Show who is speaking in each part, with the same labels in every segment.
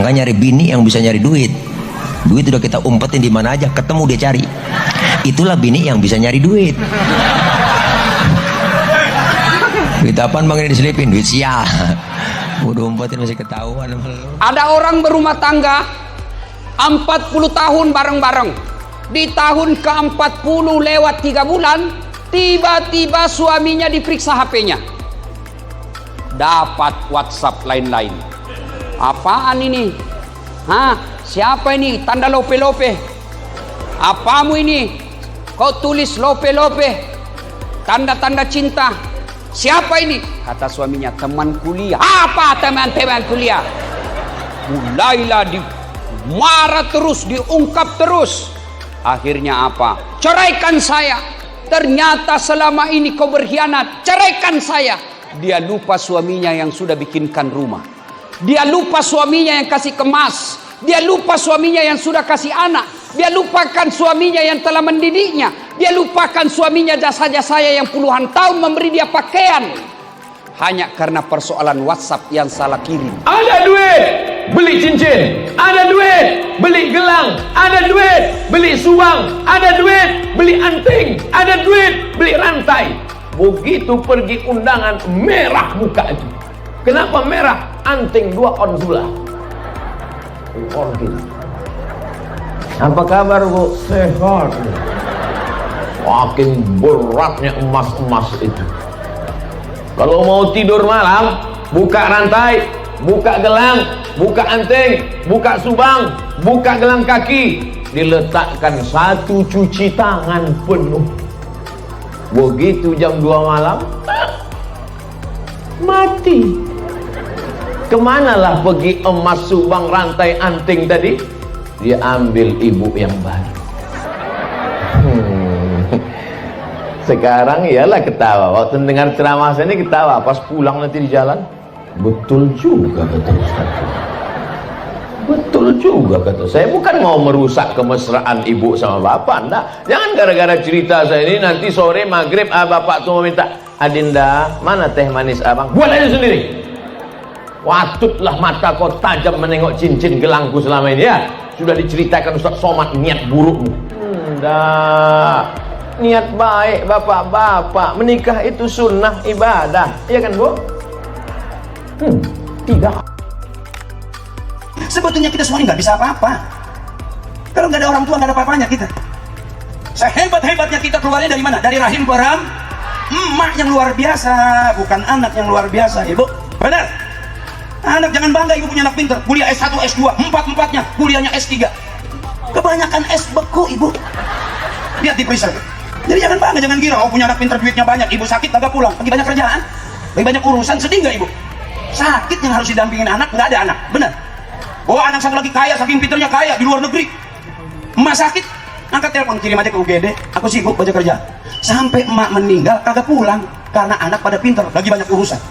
Speaker 1: Makanya nyari bini yang bisa nyari duit. Duit udah kita umpetin di mana aja, ketemu dia cari. Itulah bini yang bisa nyari duit. Duit apaan bang ini diselipin? Duit sial. Udah umpetin masih ketahuan.
Speaker 2: Ada orang berumah tangga 40 tahun bareng-bareng. Di tahun ke-40 lewat 3 bulan, tiba-tiba suaminya diperiksa HP-nya. Dapat WhatsApp lain-lain. Apaan ini? Hah? Siapa ini? Tanda lope-lope. Apamu ini? Kau tulis lope-lope. Tanda-tanda cinta. Siapa ini? Kata suaminya, teman kuliah. Apa teman-teman kuliah? Mulailah marah terus, diungkap terus. Akhirnya apa? Ceraikan saya. Ternyata selama ini kau berkhianat. Ceraikan saya. Dia lupa suaminya yang sudah bikinkan rumah. Dia lupa suaminya yang kasih kemas. Dia lupa suaminya yang sudah kasih anak. Dia lupakan suaminya yang telah mendidiknya. Dia lupakan suaminya jasa-jasa yang puluhan tahun memberi dia pakaian. Hanya karena persoalan WhatsApp yang salah kirim.
Speaker 3: Ada duit, beli cincin. Ada duit, beli gelang. Ada duit, beli subang. Ada duit, beli anting. Ada duit, beli rantai. Begitu pergi undangan, merah muka itu. Kenapa merah? Anting 2 ons gula. Apa kabar bu? Sehat. Makin beratnya emas-emas itu. Kalau mau tidur malam, buka rantai, buka gelang, buka anting, buka subang, buka gelang kaki, diletakkan 1 cuci tangan penuh. Begitu jam 2 malam, mati. Kemanalah pergi emas, subang, rantai, anting tadi? Dia ambil ibu yang baru. Sekarang ialah ketawa. Waktu dengar ceramah saya ini ketawa. Pas pulang nanti di jalan, betul juga kata Ustaz. Betul juga kata saya. Bukan mau merusak kemesraan ibu sama bapak, enggak. Jangan gara-gara cerita saya ini nanti sore maghrib bapak tuh minta, Adinda, mana teh manis abang? Buat aja sendiri. Watutlah mata kau tajam menengok cincin gelangku selama ini ya. Sudah diceritakan Ustaz Somad niat burukmu. Enggak. Niat baik bapak-bapak. Menikah itu sunnah ibadah. Iya kan bu? Tidak.
Speaker 4: Sebetulnya kita semua ini nggak bisa apa-apa. Kalau nggak ada orang tua nggak ada apa-apanya kita. Sehebat-hebatnya kita keluarnya dari mana? Dari rahim peram emak yang luar biasa, bukan anak yang luar biasa, ibu. Benar? Anak jangan bangga ibu punya anak pinter, kuliah S1, S2, empat-empatnya kuliahnya S3. Kebanyakan S beku ibu. Lihat di periksa. Jadi jangan bangga, jangan kira oh punya anak pinter duitnya banyak, ibu sakit kagak pulang, lagi banyak kerjaan, lagi banyak urusan, sedih nggak ibu? Sakit yang harus didampingin anak, nggak ada anak, benar? Oh anak satu lagi kaya, saking pinternya kaya di luar negeri. Emak sakit, angkat telepon kirim aja ke UGD, aku sibuk baca kerja. Sampai emak meninggal kagak pulang karena anak pada pinter, lagi banyak urusan.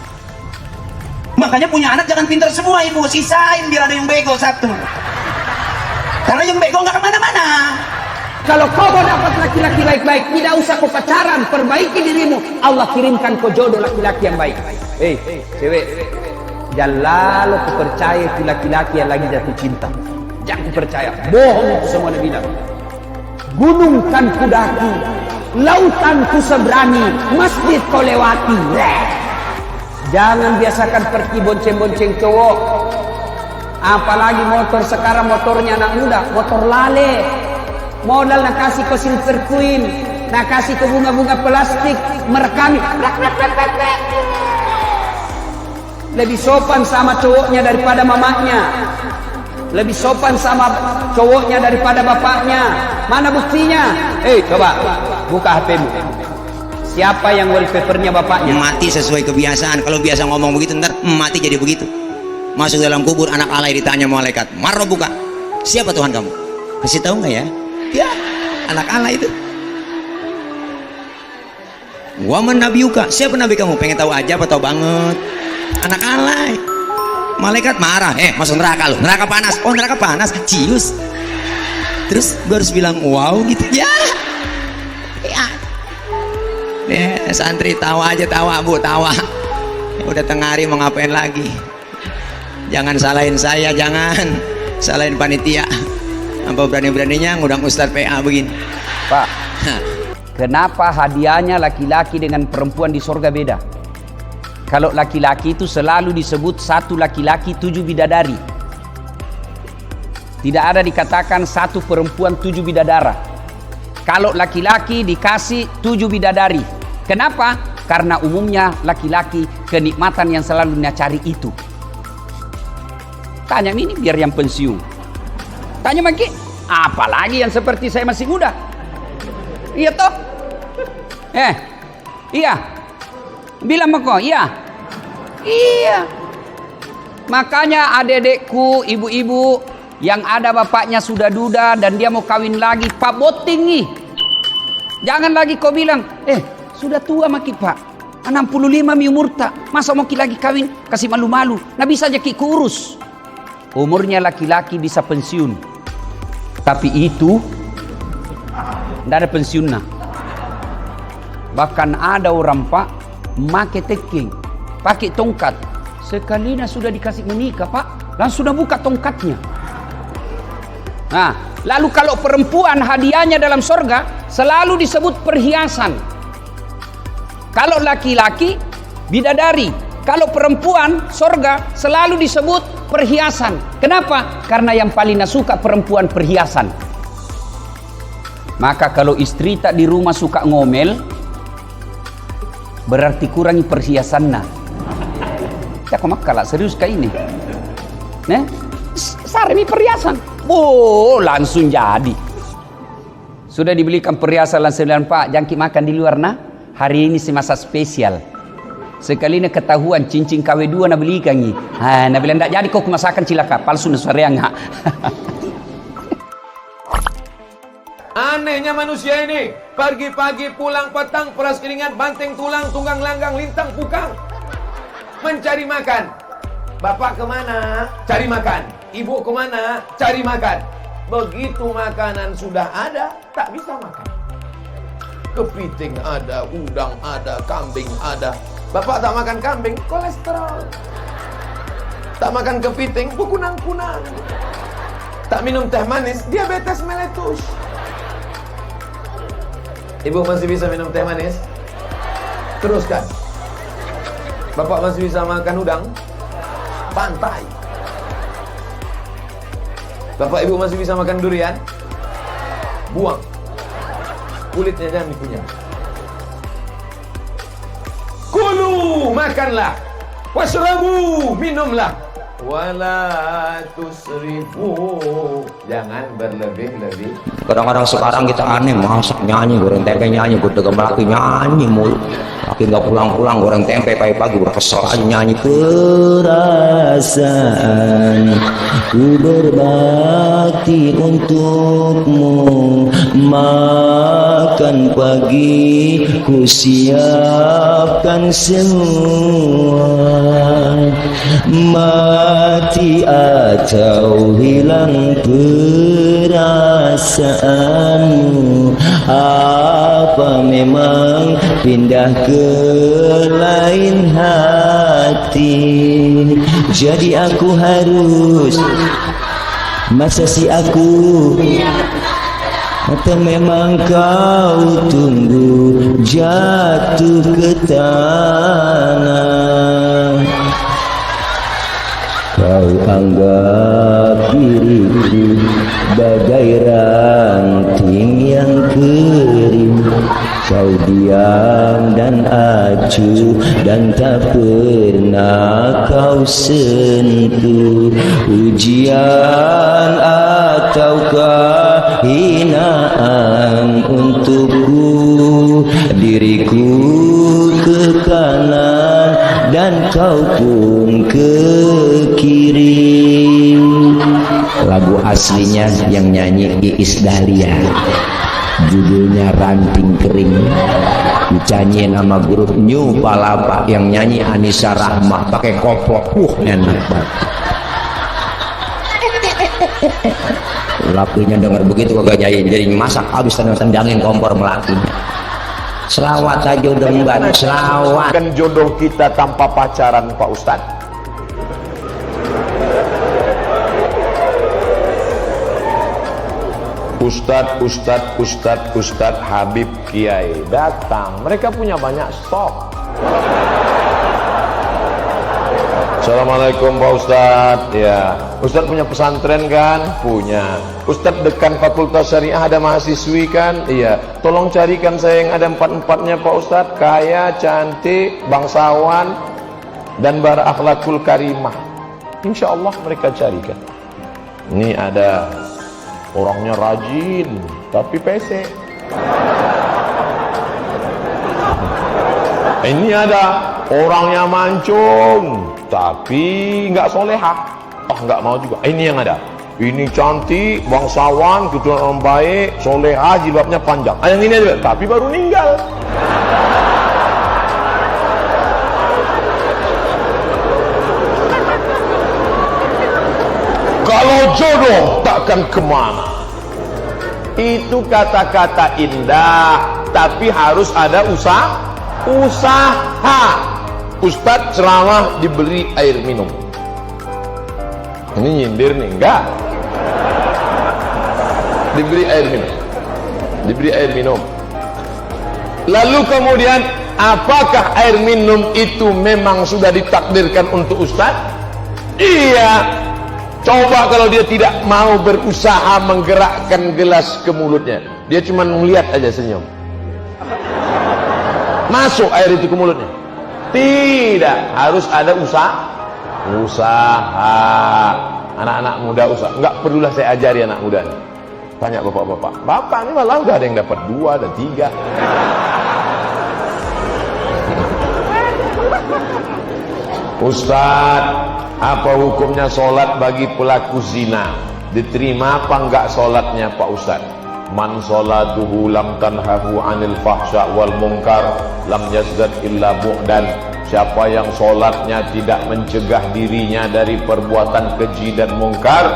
Speaker 4: Makanya punya anak jangan pinter semua ibu, sisain biar ada yang bego satu. Karena yang bego nggak kemana-mana.
Speaker 2: Kalau kau mau dapat laki-laki baik-baik, tidak usah kau pacaran, perbaiki dirimu. Allah kirimkan kau jodoh laki-laki yang baik. Cewek, jangan lalu kau percaya itu laki-laki yang lagi jatuh cinta. Jangan kau percaya, bohong itu semua Nabi bilang. Gunung kan ku daki, lautan ku seberangi, masjid kau lewati. Jangan biasakan pergi bonceng-bonceng cowok. Apalagi motor sekarang, motornya anak muda, motor lale. Modal nak kasih ke silver queen, nak kasih ke bunga-bunga plastik, merekami. Lebih sopan sama cowoknya daripada mamanya. Lebih sopan sama cowoknya daripada bapaknya. Mana buktinya? Coba buka HP-mu. Siapa yang wallpapernya bapaknya?
Speaker 1: Mati sesuai kebiasaan. Kalau biasa ngomong begitu ntar mati jadi begitu. Masuk dalam kubur anak alay ditanya malaikat, "Marah buka. Siapa Tuhan kamu?" Kasih tahu nggak ya? Ya, anak alay itu. Waman nabiuka. Siapa nabi kamu? Pengen tahu aja apa tahu banget? Anak alay. Malaikat marah. Masuk neraka lu. Neraka panas. Oh, neraka panas. Cius. Terus gue harus bilang wow gitu ya. Santri tawa aja, tawa bu, tawa. Udah tengah hari mau ngapain lagi? Jangan salahin saya, jangan salahin panitia. Apa berani-beraninya ngundang Ustadz PA begini.
Speaker 2: Pak, kenapa hadiahnya laki-laki dengan perempuan di sorga beda? Kalau laki-laki itu selalu disebut satu laki-laki 7 bidadari. Tidak ada dikatakan satu perempuan 7 bidadara. Kalau laki-laki dikasih 7 bidadari. Kenapa? Karena umumnya laki-laki kenikmatan yang selalu dia cari itu. Tanya ini biar yang pensiun. Tanya Maki, apalagi yang seperti saya masih muda. Iya toh? Iya. Bilang Mako, iya. Iya. Makanya adik-adikku, ibu-ibu yang ada bapaknya sudah duda dan dia mau kawin lagi, Pak Boting nih. Jangan lagi kau bilang, sudah tua Maki Pak. 65 mi umur tak. Masa mau lagi kawin? Kasih malu-malu. Nah bisa aja ki kurus. Umurnya laki-laki bisa pensiun. Tapi itu tidak ada pensiunnya. Bahkan ada orang Pak make teking, pakai tongkat. Sekalinya sudah dikasih menikah Pak, langsung sudah buka tongkatnya. Nah, lalu kalau perempuan hadiahnya dalam sorga selalu disebut perhiasan. Kalau laki-laki bidadari, kalau perempuan sorga selalu disebut perhiasan. Kenapa? Karena yang paling suka perempuan perhiasan. Maka kalau istri tak di rumah suka ngomel, berarti kurangi perhiasannya. Ya kok kalah serius kayak ini. Sarmi perhiasan. Oh, langsung jadi. Sudah dibelikan perhiasan langsung bilang, Pak, jangki makan di luar nah. Hari ini semasa spesial. Sekali ini ketahuan cincin KW2 na belikan ni. Na bilang tak jadi kok masakan cilaka palsu na sareang ha.
Speaker 3: Anehnya manusia ini, pagi-pagi pulang petang peras keringat, banting tulang, tunggang langgang, lintang pukang, mencari makan. Bapak kemana? Cari makan. Ibu kemana? Cari makan. Begitu makanan sudah ada, tak bisa makan. Kepiting ada, udang ada, kambing ada. Bapak tak makan kambing, kolesterol. Tak makan kepiting, berkunang-kunang. Tak minum teh manis, diabetes meletus. Ibu masih bisa minum teh manis? Teruskan. Bapak masih bisa makan udang? Pantai. Bapak ibu masih bisa makan durian? Buang. Kulitnya jangan dikunyah. Kulu, makanlah. Washrabu, minumlah. Wala tusrifu, jangan berlebih-lebih.
Speaker 1: Kadang-kadang sekarang kita aneh, masak nyanyi, goreng tempe nyanyi, gue dagang laki nyanyi mulu. Laki nggak pulang-pulang, goreng tempe pagi-pagi udah kesel aja nyanyi. Perasaan ku berbakti untukmu, makan pagi ku siapkan semua. Mati atau hilang perasaanmu, apa memang pindah ke lain hati? Jadi aku harus, masa si aku, atau memang kau tunggu jatuh ke tanah? Kau anggap diriku bagai ranting yang kering. Kau diam dan acuh dan tak pernah kau sentuh. Ujian ataukah hinaan untukku, diriku ke kanan dan kau pun ke kiri. Lagu aslinya yang nyanyi Iis Dahlia, judulnya Ranting Kering, dinyanyiin sama grup New Palapa, yang nyanyi Anissa Rahmah pakai koplo, enak banget. Lakinya dengar begitu kagak nyanyi, jadi masak habis tendangin kompor melakinya. Selawat aja udah membantu, selawat.
Speaker 3: Kan jodoh kita tanpa pacaran Pak Ustadz. Ustadz Habib Kiai datang. Mereka punya banyak stok. Assalamualaikum Pak Ustadz. Ya, Ustadz punya pesantren kan? Punya. Ustadz dekan Fakultas Syariah ada mahasiswi kan? Iya. Tolong carikan saya yang ada 4-4-nya Pak Ustadz. Kaya, cantik, bangsawan, dan berakhlakul karimah. Insya Allah mereka carikan. Ini ada orangnya rajin, tapi pesek. Ini ada orangnya mancung, tapi nggak solehah. Nggak mau juga. Ini yang ada. Ini cantik, bangsawan, keturunan orang baik, solehah, jilbabnya panjang. Yang ini juga, tapi baru meninggal. Kalau jodoh takkan kemana. Itu kata-kata indah, tapi harus ada usaha. Ustadz ceramah diberi air minum. Ini nyindir nih, enggak. Diberi air minum. Lalu kemudian, apakah air minum itu memang sudah ditakdirkan untuk Ustadz? Iya. Coba kalau dia tidak mau berusaha menggerakkan gelas ke mulutnya, dia cuma melihat aja senyum. Masuk air itu ke mulutnya? Tidak, harus ada usaha. Anak-anak muda usaha. Enggak perlulah saya ajari anak muda. Tanya bapak-bapak. Bapak ini malah udah ada yang dapat 2 dan 3. Ustadz, apa hukumnya sholat bagi pelaku zina? Diterima apa enggak sholatnya Pak Ustadz? Man sholatuhu lam tanhahu anil fahsya wal munkar lam yazdad illa bu'dan. Siapa yang sholatnya tidak mencegah dirinya dari perbuatan keji dan mungkar,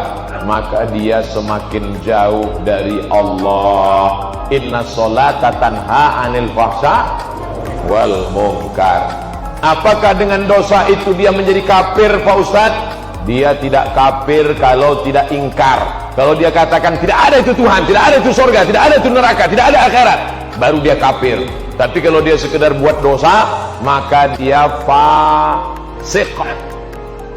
Speaker 3: maka dia semakin jauh dari Allah. Inna sholata tanha anil fahsya wal munkar. Apakah dengan dosa itu dia menjadi kafir Pak Ustadz? Dia tidak kafir kalau tidak ingkar. Kalau dia katakan tidak ada itu Tuhan, tidak ada itu surga, tidak ada itu neraka, tidak ada akhirat, baru dia kafir. Tapi kalau dia sekedar buat dosa, maka dia fasik.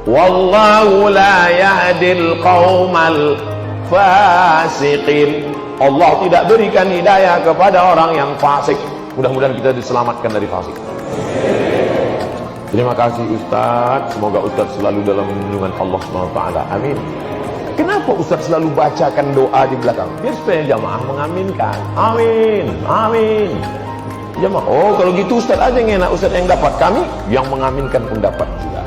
Speaker 3: Wallahu la yahdil qaumal fasiqin. Allah tidak berikan hidayah kepada orang yang fasik. Mudah-mudahan kita diselamatkan dari fasik. Terima kasih Ustadz. Semoga Ustadz selalu dalam lindungan Allah SWT. Amin. Kenapa Ustadz selalu bacakan doa di belakang? Biar supaya jamaah mengaminkan. Amin, amin. Jamaah, oh kalau gitu Ustadz aja yang enak. Ustadz yang dapat, kami yang mengaminkan pun dapat juga.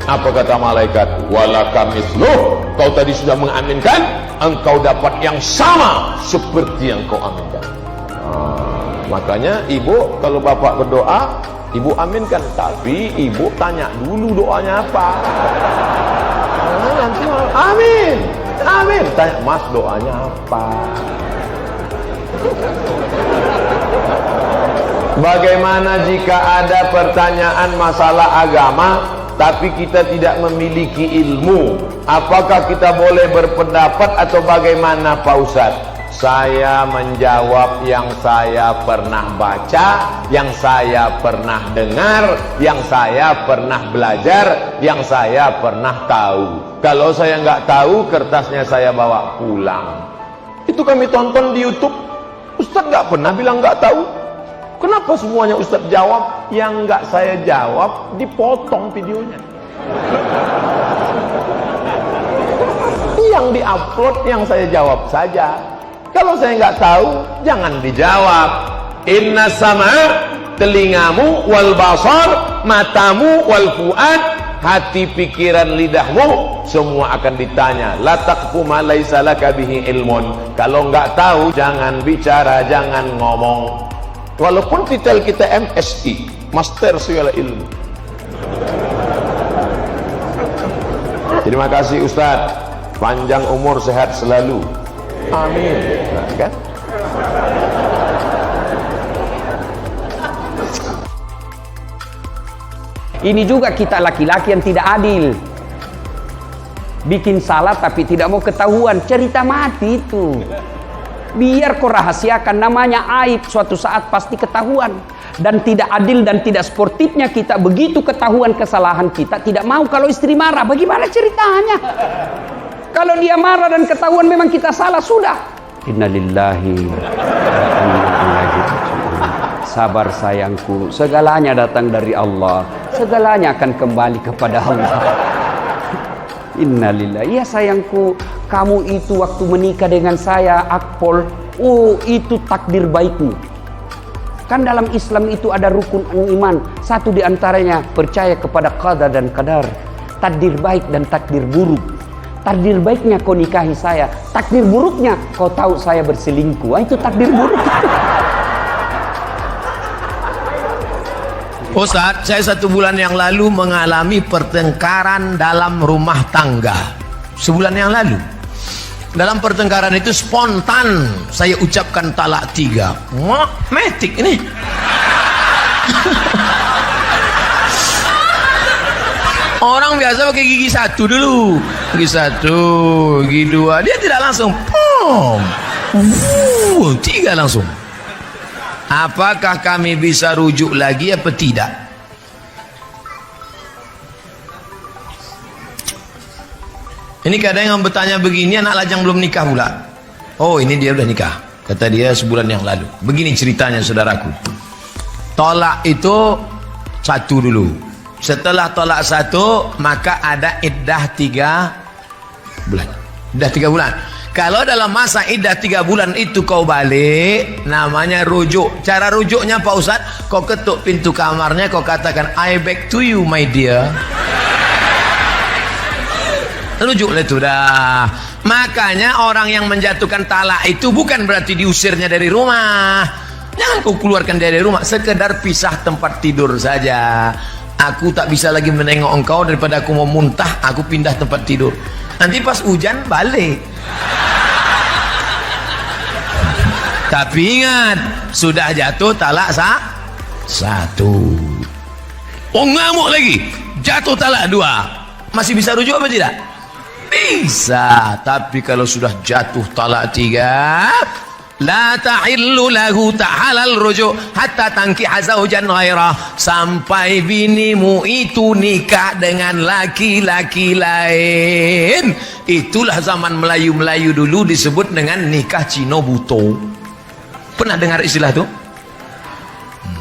Speaker 3: Apa kata malaikat? Walaka misluh. Kau tadi sudah mengaminkan, engkau dapat yang sama seperti yang kau aminkan. Makanya ibu kalau bapak berdoa, ibu aminkan, tapi ibu tanya dulu doanya apa. Nanti amin, amin. Tanya, Mas doanya apa? Bagaimana jika ada pertanyaan masalah agama, tapi kita tidak memiliki ilmu? Apakah kita boleh berpendapat atau bagaimana Pak Ustadz? Saya menjawab yang saya pernah baca, yang saya pernah dengar, yang saya pernah belajar, yang saya pernah tahu. Kalau saya nggak tahu, kertasnya saya bawa pulang. Itu kami tonton di YouTube. Ustadz nggak pernah bilang nggak tahu. Kenapa semuanya Ustadz jawab? Yang nggak saya jawab dipotong videonya. Yang diupload yang saya jawab saja. Kalau saya nggak tahu, jangan dijawab. Inna sama, telingamu, wal basar, matamu, wal fuad, hati, pikiran, lidahmu, semua akan ditanya. La taqfu ma laisa laka bihi ilmun. Kalau nggak tahu, jangan bicara, jangan ngomong. Walaupun titel kita MSI, Master Segala Ilmu. Terima kasih Ustadz. Panjang umur, sehat selalu. Amin. Nah, kan?
Speaker 2: Ini juga kita laki-laki yang tidak adil. Bikin salah tapi tidak mau ketahuan. Cerita mati itu. Biar kau rahasiakan, namanya aib suatu saat pasti ketahuan. Dan tidak adil dan tidak sportifnya kita begitu ketahuan kesalahan kita tidak mau kalau istri marah. Bagaimana ceritanya? Kalau dia marah dan ketahuan memang kita salah, sudah. Innalillahi wa inna ilaihi raji'un. Sabar sayangku, segalanya datang dari Allah. Segalanya akan kembali kepada Allah. Innalillahi. Ya sayangku, kamu itu waktu menikah dengan saya, Akpol, oh itu takdir baikmu. Kan dalam Islam itu ada rukun iman. Satu diantaranya percaya kepada qada dan qadar. Takdir baik dan takdir buruk. Takdir baiknya kau nikahi saya. Takdir buruknya kau tahu saya berselingkuh. Itu takdir buruk.
Speaker 3: Ustadz, saya 1 bulan yang lalu mengalami pertengkaran dalam rumah tangga. Sebulan yang lalu. Dalam pertengkaran itu spontan saya ucapkan talak 3. Wah, metik ini. Orang biasa pakai gigi 1 dulu. Gigi 1, gigi 2. Dia tidak langsung. 3 langsung. Apakah kami bisa rujuk lagi apa tidak? Ini kadang yang bertanya begini, anak lajang belum nikah pula. Oh, ini dia udah nikah. Kata dia sebulan yang lalu. Begini ceritanya saudaraku. Tolak itu 1 dulu. Setelah tolak 1, maka ada iddah 3 bulan. Iddah 3 bulan. Kalau dalam masa iddah 3 bulan itu kau balik, namanya rujuk. Cara rujuknya Pak Ustadz, kau ketuk pintu kamarnya, kau katakan, I back to you my dear. Rujuk itu dah. Makanya orang yang menjatuhkan talak itu bukan berarti diusirnya dari rumah. Jangan kau keluarkan dari rumah, sekedar pisah tempat tidur saja. Aku tak bisa lagi menengok engkau, daripada aku mau muntah, aku pindah tempat tidur. Nanti pas hujan balik. Tapi ingat, sudah jatuh talak 1. Oh, ngamuk lagi, jatuh talak 2. Masih bisa rujuk apa tidak? Bisa. Tapi kalau sudah jatuh talak 3, la tahillu lahu, tak halal rujuk hatta tankiha zaujan ghairah, sampai binimu itu nikah dengan laki-laki lain. Itulah zaman Melayu-Melayu dulu disebut dengan nikah Cino buto. Pernah dengar istilah itu?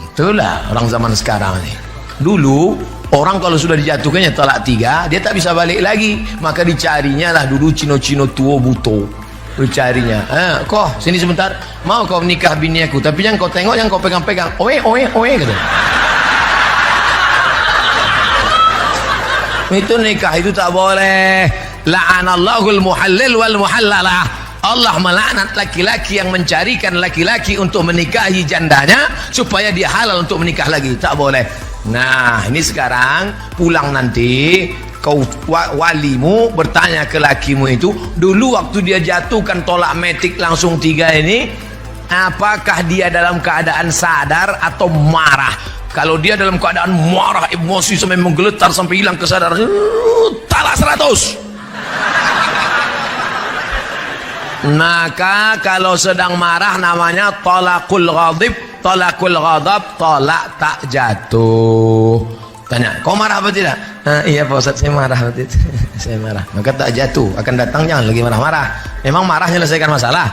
Speaker 3: Itulah orang zaman sekarang ini. Dulu orang kalau sudah dijatuhkannya talak 3, dia tak bisa balik lagi, maka dicarinya lah dulu Cino-Cino tua buto. Dicarinya, kok sini sebentar, mau kau nikah bini aku, tapi jangan kau tengok, jangan kau pegang-pegang. Oe kata. Itu nikah itu tak boleh. La'anallahul muhallil wal muhallalah. Allah melaknat laki-laki yang mencarikan laki-laki untuk menikahi jandanya supaya dia halal untuk menikah lagi. Tak boleh. Nah, ini sekarang pulang nanti kau walimu bertanya ke lakimu itu, dulu waktu dia jatuhkan tolak metik langsung 3 ini, apakah dia dalam keadaan sadar atau marah? Kalau dia dalam keadaan marah, emosi sampai menggeletar sampai hilang kesadaran, talak 100. Maka kalau sedang marah namanya talakul ghadib, talakul ghadab, tolak tak jatuh. Tanya, kau marah apa tidak? Iya Pak Ustadz, saya marah waktu itu. Saya marah. Maka tak jatuh, akan datang jangan lagi marah-marah. Memang marah menyelesaikan masalah.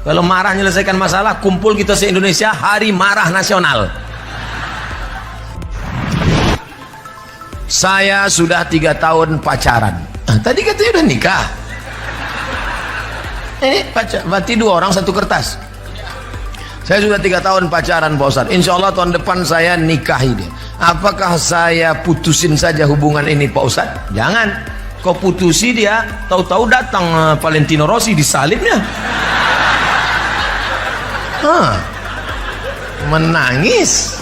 Speaker 3: Kalau marah menyelesaikan masalah, kumpul kita se-Indonesia hari marah nasional. Saya sudah 3 tahun pacaran. Tadi katanya udah nikah. Ini berarti 2 orang 1 kertas. Saya sudah 3 tahun pacaran Pak Ustadz. Insya Allah tahun depan saya nikahi dia. Apakah saya putusin saja hubungan ini Pak Ustadz? Jangan. Kau putusi dia, tahu-tahu datang Valentino Rossi disalibnya. Menangis.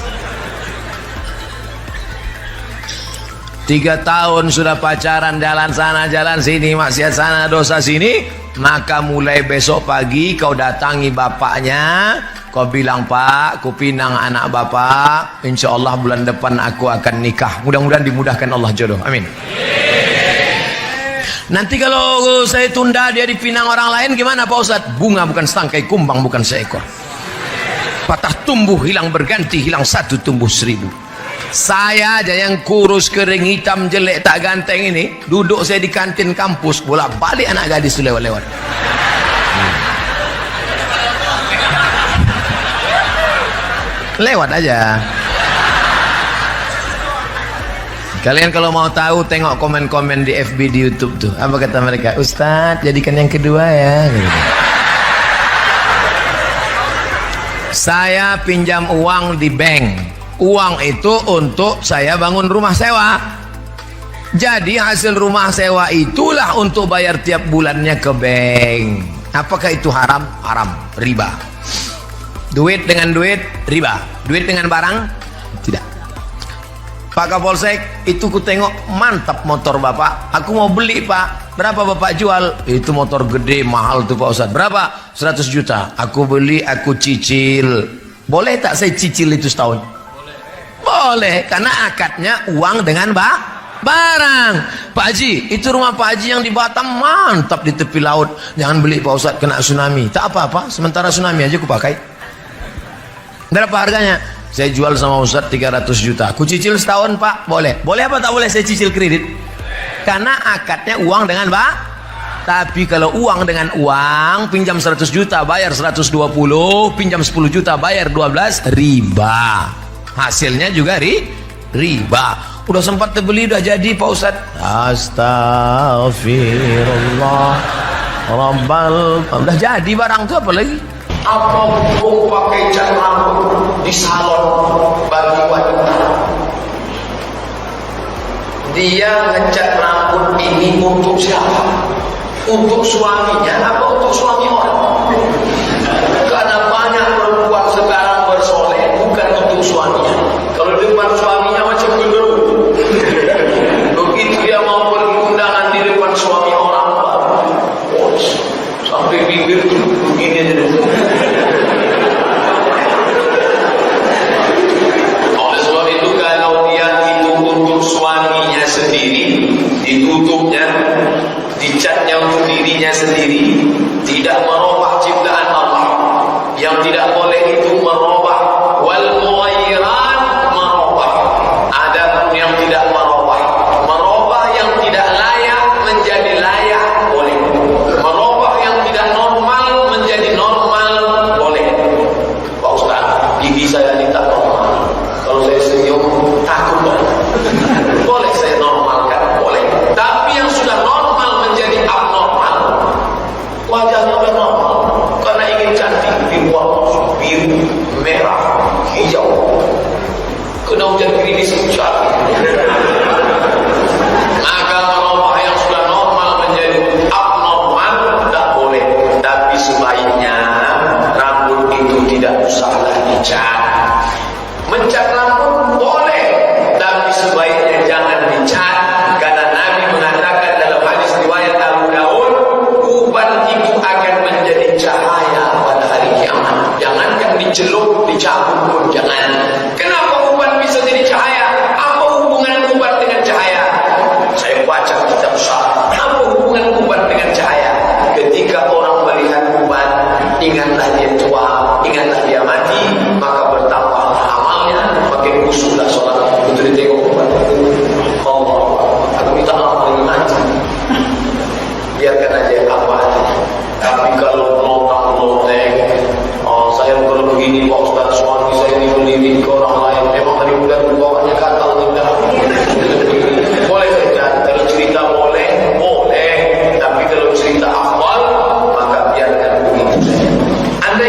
Speaker 3: 3 tahun sudah pacaran, jalan sana jalan sini, maksiat sana dosa sini. Maka mulai besok pagi kau datangi bapaknya, kau bilang, Pak, ku pinang anak bapak, insya Allah bulan depan aku akan nikah. Mudah-mudahan dimudahkan Allah jodoh, amin. Nanti kalau saya tunda dia dipinang orang lain gimana Pak Ustadz? Bunga bukan setangkai, kumbang bukan seekor. Patah tumbuh hilang berganti, hilang satu tumbuh 1000. Saya aja yang kurus, kering, hitam, jelek, tak ganteng ini, duduk saya di kantin kampus, bolak balik anak gadis itu lewat-lewat. Lewat aja. Kalian kalau mau tahu tengok komen-komen di FB, di YouTube tuh. Apa kata mereka? Ustadz jadikan yang kedua ya. Saya pinjam uang di bank. Uang itu untuk saya bangun rumah sewa. Jadi hasil rumah sewa itulah untuk bayar tiap bulannya ke bank. Apakah itu haram? Haram, riba. Duit dengan duit, riba. Duit dengan barang, tidak. Pak Kapolsek, itu ku tengok mantap motor bapak. Aku mau beli pak. Berapa bapak jual? Itu motor gede, mahal tuh Pak Ustadz. Berapa? 100 juta. Aku beli, aku cicil. Boleh tak saya cicil itu setahun? Boleh, karena akadnya uang dengan barang. Pak Haji, itu rumah Pak Haji yang di Batam mantap di tepi laut. Jangan beli Pak Ustadz, kena tsunami. Tak apa-apa, sementara tsunami aja aku pakai. Berapa harganya? Saya jual sama Ustadz 300 juta. Aku cicil setahun pak, boleh. Boleh apa tak boleh saya cicil kredit? Karena akadnya uang dengan Tapi kalau uang dengan uang, pinjam 100 juta bayar 120, pinjam 10 juta bayar 12, riba. Hasilnya juga riba. Udah sempat terbeli, udah jadi Pak Ustadz. Astagfirullah Rabbal. Udah jadi barang tuh apa lagi? Apa hukum pakai cat rambut di salon bagi wanita? Dia ngecat rambut ini untuk siapa? Untuk suaminya apa untuk suami orang? Karena banyak perempuan sekarang bersoleh bukan untuk suaminya. Kalau depan suaminya macam genderuwo. Begitu dia mau pergi undangan di depan suami orang, sampai bibir tuh begini aja dulu. Oleh sebab itu kalau dia itu untuk suaminya sendiri, ditutupnya, dicatnya untuk dirinya sendiri, tidak merubah ciptaan Allah. Yang tidak boleh itu merubah wal mughayyirat, merubah. Adapun yang tidak merubah yang tidak layak menjadi layak boleh. Merubah yang tidak normal menjadi normal boleh. Pak Ustaz, gigi saya ini tak normal. Kalau saya senyum takut banget. Boleh saya normalkan, boleh. Tapi yang sudah normal menjadi abnormal, wajahnya udah normal karena ingin cantik, dibuat biru, merah, hijau, kena hujan gerimis cantik. Maka merubah yang sudah normal menjadi abnormal tak boleh. Tapi sebaiknya rambut itu tidak usahlah dicat. Mencat rambut boleh, tapi sebaiknya jangan dicat, karena Nabi mengatakan dalam hadis riwayat Abu Daud, uban itu akan menjadi cahaya pada hari kiamat. Jangankan dicelup, dicabut pun jangan. Kenapa uban bisa jadi cahaya? Apa hubungan uban dengan cahaya? Saya baca kitab syarah. Apa hubungan uban dengan cahaya? Ketika orang melihat uban, ingatlah dia tua, ingatlah dia mati, maka bertambahlah amalnya, makin khusyuklah sholat. Itu ditengok uban. Allah, aku minta amal lagi mati. Biarkan aja apa adanya. Tapi kalau lotang-loteng, saya kalau begini Pak Ustaz, suami saya ini melirik ke orang lain, memang tadi udah berbawanya katal tidak. Boleh saja, kalau cerita boleh, boleh. Tapi kalau cerita awal, maka biarkan begitu saja. Anda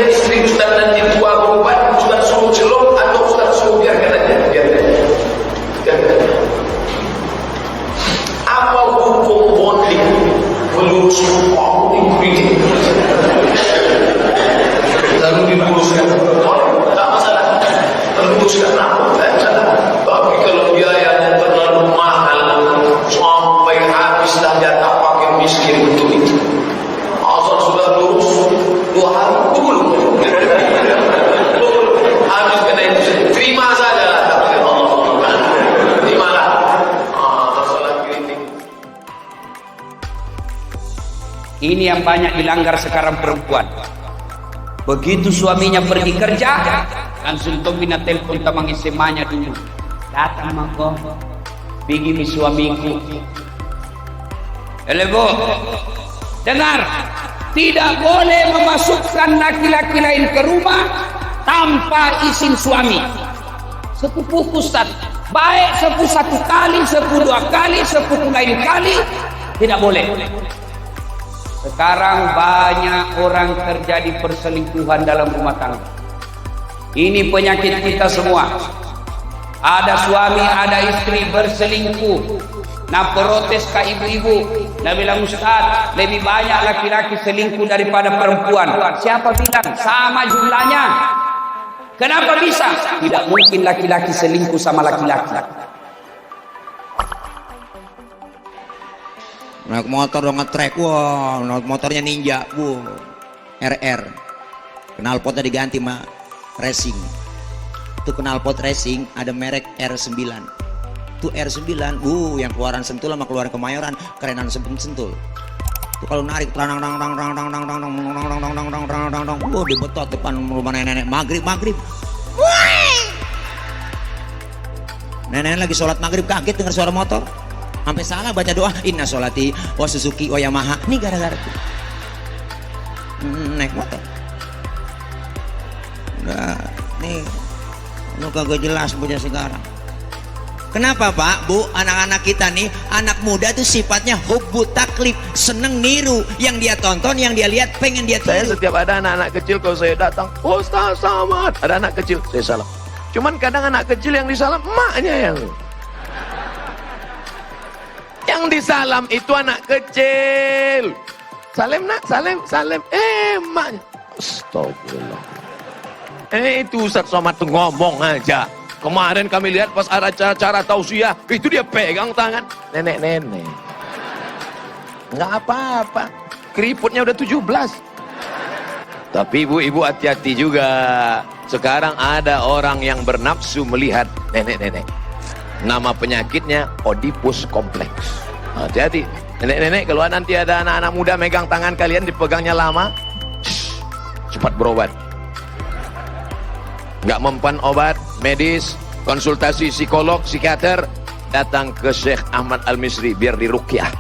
Speaker 2: Ini yang banyak dilanggar sekarang perempuan. Begitu suaminya pergi kerja, langsung Tomina telepon tamang SMA-nya dulu. Datang mako, pergi mi suamiku. Elebo, dengar, tidak boleh memasukkan laki-laki lain ke rumah tanpa izin suami. Sepupu Ustaz, baik sepupu 1 kali, sepupu 2 kali, sepupu lain kali, tidak boleh. Sekarang banyak orang terjadi perselingkuhan dalam rumah tangga. Ini penyakit kita semua. Ada suami, ada istri berselingkuh. Nah, protes ke ibu-ibu. Nah, bilang Ustaz, lebih banyak laki-laki selingkuh daripada perempuan. Siapa bilang? Sama jumlahnya. Kenapa bisa? Tidak mungkin laki-laki selingkuh sama laki-laki.
Speaker 1: Naik motor dong nge-track, wah, motornya Ninja, RR. Knalpotnya diganti mah racing. Itu knalpot racing ada merek R9. Itu R9, yang keluaran Sentul sama keluaran Kemayoran, kerenan Sentul. Itu kalau narik di betot depan rumah nenek maghrib. Nenek lagi sholat maghrib kaget dengar suara motor. Sampai salah baca doa, inna sholati wa Suzuki wa Yamaha. Ini gara-gara itu naik motor. Nah, nih lu kagak jelas punya sekarang. Kenapa Pak, Bu, anak-anak kita nih, anak muda tuh sifatnya hubbu taklif, seneng niru, yang dia tonton, yang dia lihat, pengen dia tiru.
Speaker 3: Saya setiap ada anak-anak kecil, kalau saya datang, Ustaz Samad, ada anak kecil, saya salam. Cuman kadang anak kecil yang disalam, emaknya yang disalam itu anak kecil. Salim nak, salim. Emaknya. Astagfirullah. Itu Ustaz Somad tuh ngomong aja. Kemarin kami lihat pas ada acara tausiah, itu dia pegang tangan nenek-nenek. Nggak apa-apa. Keriputnya udah 17. Tapi ibu-ibu hati-hati juga. Sekarang ada orang yang bernafsu melihat nenek-nenek. Nama penyakitnya Oedipus kompleks. Hati-hati. Nenek-nenek, kalau nanti ada anak-anak muda megang tangan kalian, dipegangnya lama, cepat berobat. Nggak mempan obat medis, konsultasi psikolog, psikiater, datang ke Syekh Ahmad Al-Misri biar diruqyah.